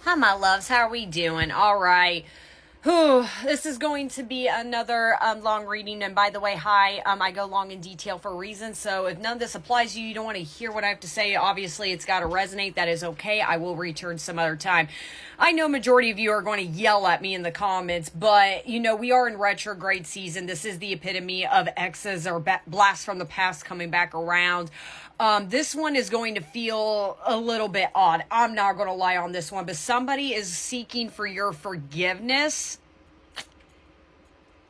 Hi, my loves. How are we doing? All right. Whew, this is going to be another long reading. And by the way, hi, I go long in detail for a reason. So if none of this applies to you, you don't want to hear what I have to say. Obviously, it's got to resonate. That is okay. I will return some other time. I know majority of you are going to yell at me in the comments, but you know, we are in retrograde season. This is the epitome of exes or blasts from the past coming back around. This one is going to feel a little bit odd. I'm not going to lie on this one, but somebody is seeking for your forgiveness.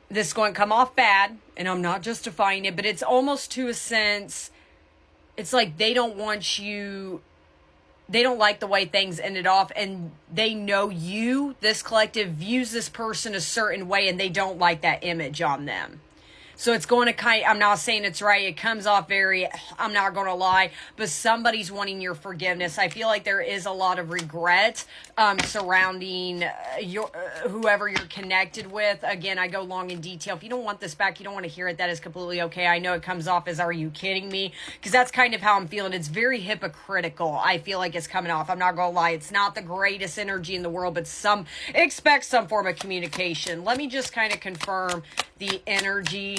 This is going to come off bad, and I'm not justifying it, but it's almost to a sense, it's like they don't want you, they don't like the way things ended off, and they know you, this collective, views this person a certain way, and they don't like that image on them. So it's going to I'm not saying it's right. It comes off very, I'm not going to lie, but somebody's wanting your forgiveness. I feel like there is a lot of regret surrounding whoever you're connected with. Again, I go long in detail. If you don't want this back, you don't want to hear it, that is completely okay. I know it comes off as, are you kidding me? Because that's kind of how I'm feeling. It's very hypocritical. I feel like it's coming off. I'm not going to lie. It's not the greatest energy in the world, but expect some form of communication. Let me just kind of confirm the energy.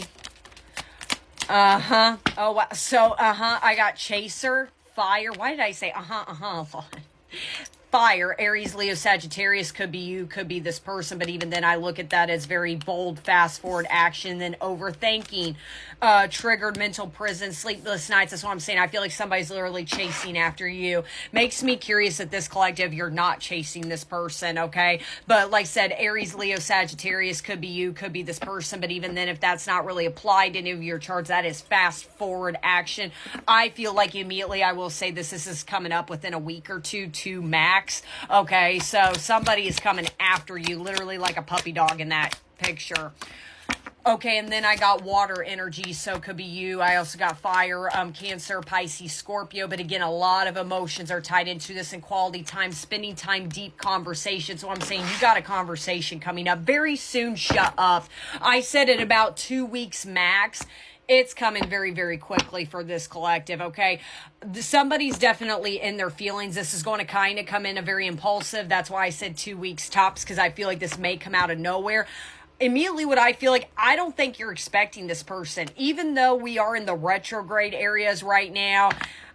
Oh, wow. So, I got Chaser, Fire. Why did I say Fire, Aries, Leo, Sagittarius, could be you, could be this person, but even then I look at that as very bold, fast forward action, then overthinking, triggered mental prison, sleepless nights. That's what I'm saying. I feel like somebody's literally chasing after you. Makes me curious at this collective, you're not chasing this person, okay? But like I said, Aries, Leo, Sagittarius, could be you, could be this person, but even then, if that's not really applied to any of your charts, that is fast forward action. I feel like immediately, I will say this is coming up within a week or two max. Okay, so somebody is coming after you, literally like a puppy dog in that picture. Okay, and then I got water energy, so could be you. I also got fire, Cancer, Pisces, Scorpio. But again, a lot of emotions are tied into this, and quality time, spending time, deep conversation. So I'm saying you got a conversation coming up very soon. Shut up. I said it about 2 weeks max. It's coming very, very quickly for this collective, okay? Somebody's definitely in their feelings. This is going to kind of come in a very impulsive. That's why I said 2 weeks tops, because I feel like this may come out of nowhere. Immediately what I feel like, I don't think you're expecting this person. Even though we are in the retrograde areas right now,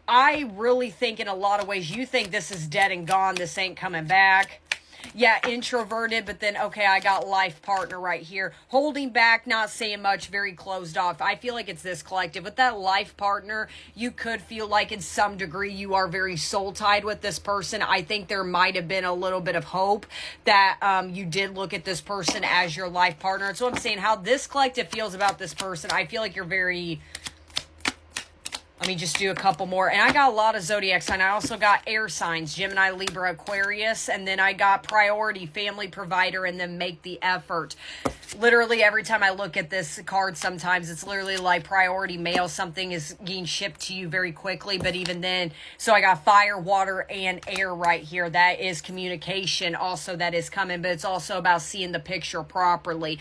I really think in a lot of ways you think this is dead and gone. This ain't coming back. Yeah, introverted, but then, okay, I got life partner right here. Holding back, not saying much, very closed off. I feel like it's this collective. With that life partner, you could feel like in some degree you are very soul-tied with this person. I think there might have been a little bit of hope that you did look at this person as your life partner. So I'm saying how this collective feels about this person. I feel like you're very... Let me just do a couple more. And I got a lot of zodiac sign. I also got air signs, Gemini, Libra, Aquarius. And then I got priority, family, provider, and then make the effort. Literally every time I look at this card, sometimes it's literally like priority mail. Something is getting shipped to you very quickly. But even then, so I got fire, water, and air right here. That is communication also that is coming. But it's also about seeing the picture properly.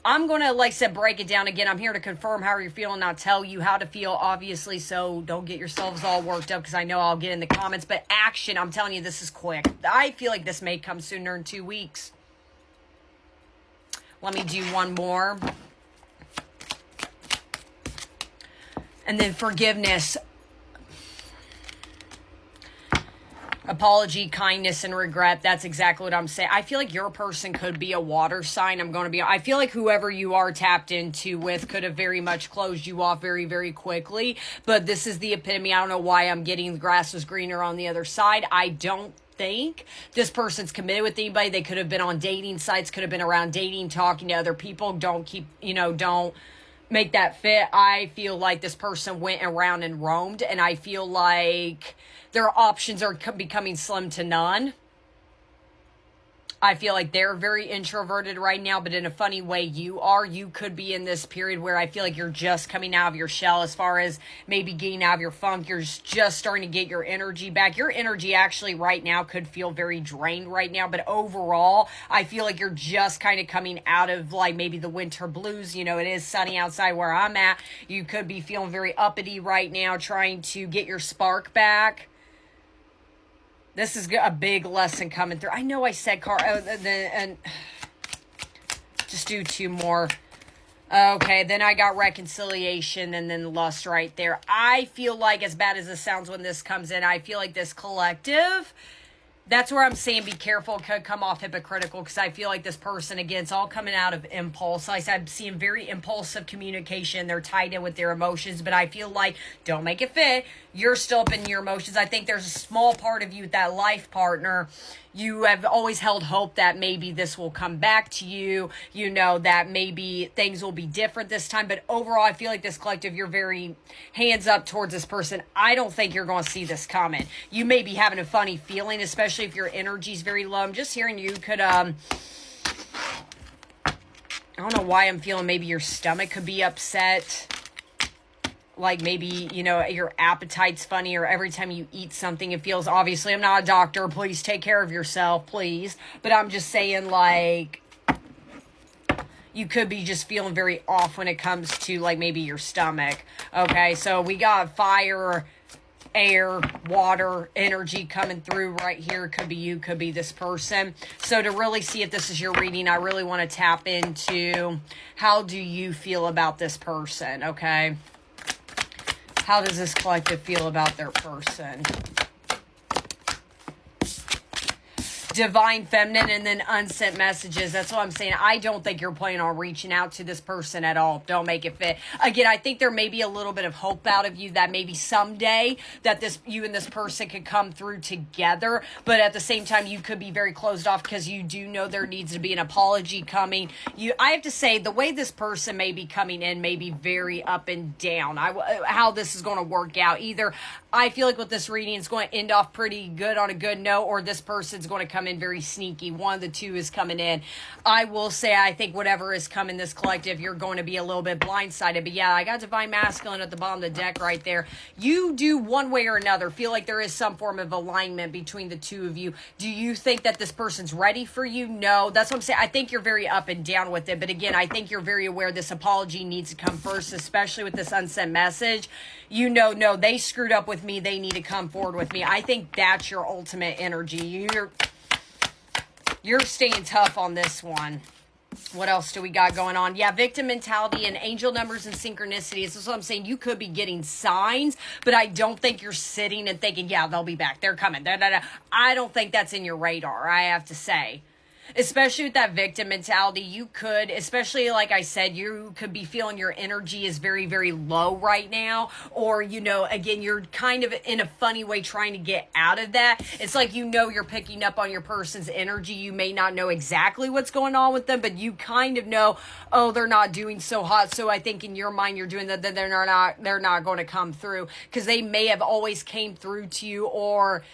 I'm going to, like I said, break it down again. I'm here to confirm how you're feeling, not tell you how to feel, obviously, so don't get yourselves all worked up, because I know I'll get in the comments. But action, I'm telling you, this is quick. I feel like this may come sooner than 2 weeks. Let me do one more. And then forgiveness. Apology, kindness, and regret. That's exactly what I'm saying. I feel like your person could be a water sign. I feel like whoever you are tapped into with could have very much closed you off very, very quickly. But this is the epitome. I don't know why I'm getting the grass was greener on the other side. I don't think this person's committed with anybody. They could have been on dating sites, could have been around dating, talking to other people. Don't make that fit. I feel like this person went around and roamed, and I feel like their options are becoming slim to none. I feel like they're very introverted right now, but in a funny way you are. You could be in this period where I feel like you're just coming out of your shell as far as maybe getting out of your funk. You're just starting to get your energy back. Your energy actually right now could feel very drained right now, but overall, I feel like you're just kind of coming out of like maybe the winter blues. You know, it is sunny outside where I'm at. You could be feeling very uppity right now, trying to get your spark back. This is a big lesson coming through. I know I said and just do 2 more. Okay, then I got reconciliation and then lust right there. I feel like, as bad as this sounds when this comes in, I feel like this collective, that's where I'm saying be careful. It could come off hypocritical, because I feel like this person, again, it's all coming out of impulse. Like I said, I'm seeing very impulsive communication. They're tied in with their emotions, but I feel like, don't make it fit. You're still up in your emotions. I think there's a small part of you, that life partner, you have always held hope that maybe this will come back to you, you know, that maybe things will be different this time. But overall, I feel like this collective, you're very hands up towards this person. I don't think you're going to see this coming. You may be having a funny feeling, especially if your energy is very low. I'm just hearing you could, I don't know why I'm feeling maybe your stomach could be upset. Like maybe, you know, your appetite's funny, or every time you eat something, it feels, obviously, I'm not a doctor. Please take care of yourself, please. But I'm just saying, like, you could be just feeling very off when it comes to, like, maybe your stomach. Okay, so we got fire, air, water, energy coming through right here. Could be you, could be this person. So to really see if this is your reading, I really want to tap into, how do you feel about this person, okay? How does this collective feel about their person? Divine Feminine, and then unsent messages. That's what I'm saying. I don't think you're planning on reaching out to this person at all. Don't make it fit. Again, I think there may be a little bit of hope out of you that maybe someday that you and this person could come through together. But at the same time, you could be very closed off, because you do know there needs to be an apology coming. I have to say, the way this person may be coming in may be very up and down. How this is going to work out. Either I feel like with this reading, it's going to end off pretty good on a good note, or this person's going to come in very sneaky. One of the two is coming in. I will say, I think whatever is coming this collective, you're going to be a little bit blindsided. But yeah, I got Divine Masculine at the bottom of the deck right there. You do, one way or another, feel like there is some form of alignment between the two of you. Do you think that this person's ready for you? No. That's what I'm saying. I think you're very up and down with it. But again, I think you're very aware this apology needs to come first, especially with this unsent message. You know, no, they screwed up with me. They need to come forward with me. I think that's your ultimate energy. You're staying tough on this one. What else do we got going on? Yeah, victim mentality and angel numbers and synchronicities. That's what I'm saying. You could be getting signs, but I don't think you're sitting and thinking, yeah, they'll be back. They're coming. Da, da, da. I don't think that's in your radar, I have to say. Especially with that victim mentality, you could, especially like I said, you could be feeling your energy is very, very low right now. Or, you know, again, you're kind of in a funny way trying to get out of that. It's like, you know, you're picking up on your person's energy. You may not know exactly what's going on with them, but you kind of know, oh, they're not doing so hot. So I think in your mind, you're doing that, they're not going to come through, because they may have always came through to you, or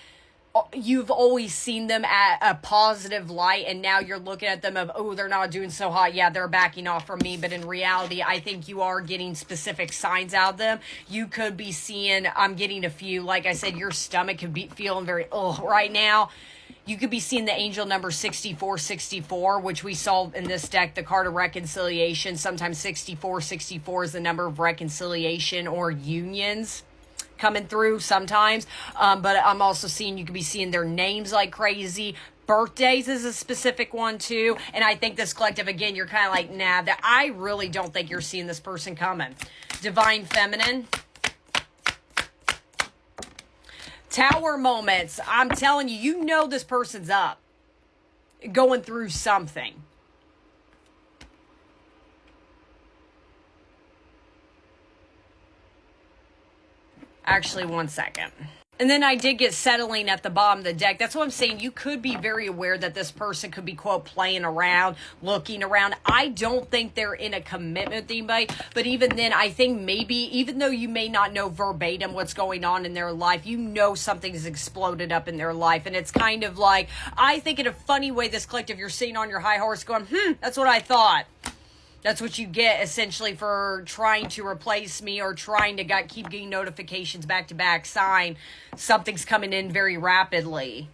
you've always seen them at a positive light, and now you're looking at them of, oh, they're not doing so hot. Yeah, they're backing off from me. But in reality, I think you are getting specific signs out of them. You could be seeing, I'm getting a few, like I said, your stomach could be feeling very, right now. You could be seeing the angel number 6464, which we saw in this deck, the card of reconciliation. Sometimes 6464 is the number of reconciliation or unions coming through sometimes. But I'm also seeing, you could be seeing their names like crazy. Birthdays is a specific one too. And I think this collective, again, you're kind of like, nah, that I really don't think you're seeing this person coming. Divine Feminine. Tower moments. I'm telling you, you know this person's up, going through something. Actually, one second. And then I did get settling at the bottom of the deck. That's what I'm saying. You could be very aware that this person could be, quote, playing around, looking around. I don't think they're in a commitment with anybody. But even then, I think maybe, even though you may not know verbatim what's going on in their life, you know something's exploded up in their life. And it's kind of like, I think in a funny way, this collective, you're sitting on your high horse going, that's what I thought. That's what you get, essentially, for trying to replace me, or trying to keep getting notifications back to back, sign something's coming in very rapidly.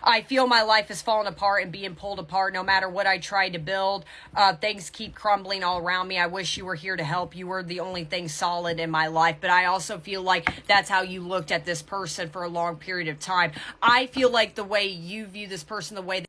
I feel my life is falling apart and being pulled apart no matter what I try to build. Things keep crumbling all around me. I wish you were here to help. You were the only thing solid in my life. But I also feel like that's how you looked at this person for a long period of time. I feel like the way you view this person, the way